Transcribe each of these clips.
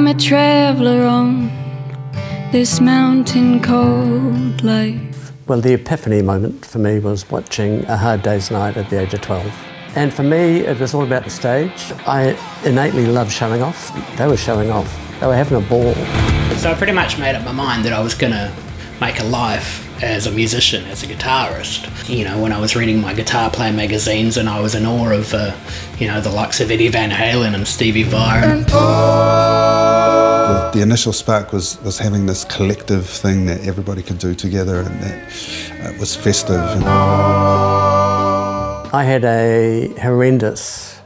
I'm a traveller on this mountain called life. Well, the epiphany moment for me was watching A Hard Day's Night at the age of 12. And for me, it was all about the stage. I innately love showing off. They were showing off. They were having a ball. So I pretty much made up my mind that I was going to make a life as a musician, as a guitarist. You know, when I was reading my guitar player magazines and I was in awe of, you know, the likes of Eddie Van Halen and Stevie Vai. The initial spark was having this collective thing that everybody could do together and that was festive. I had a horrendous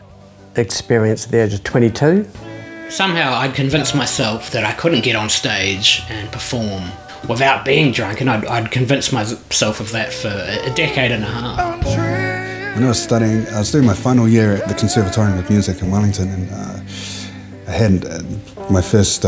experience at the age of 22. Somehow I'd convinced myself that I couldn't get on stage and perform without being drunk, and I'd convinced myself of that for a decade and a half. When I was studying, I was doing my final year at the Conservatorium of Music in Wellington, and I had my first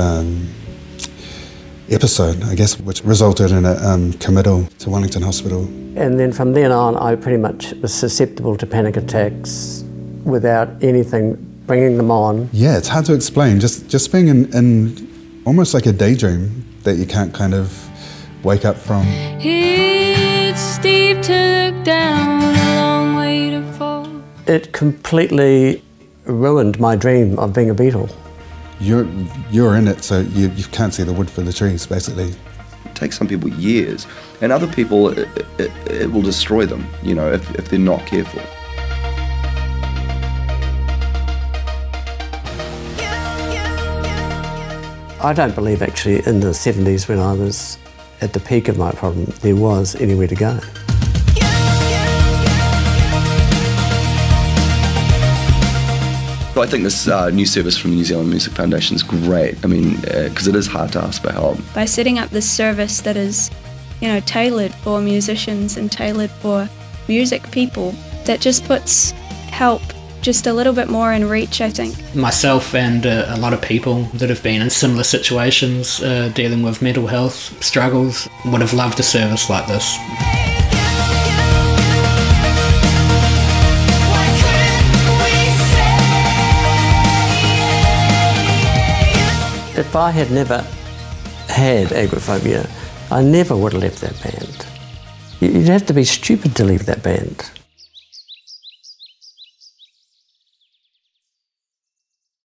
episode, I guess, which resulted in a committal to Wellington Hospital. And then from then on, I pretty much was susceptible to panic attacks without anything bringing them on. Yeah, it's hard to explain. Just being in almost like a daydream that you can't kind of wake up from. It's steep to look down, a long way to fall. It completely ruined my dream of being a Beatle. You're in it, so you can't see the wood for the trees, basically. It takes some people years, and other people, it will destroy them, you know, if they're not careful. I don't believe actually in the 70s, when I was at the peak of my problem, there was anywhere to go. I think this new service from the New Zealand Music Foundation is great. I mean, because it is hard to ask for help. By setting up this service that is, you know, tailored for musicians and tailored for music people, that just puts help just a little bit more in reach, I think. Myself and a lot of people that have been in similar situations dealing with mental health struggles would have loved a service like this. If I had never had agoraphobia, I never would have left that band. You'd have to be stupid to leave that band.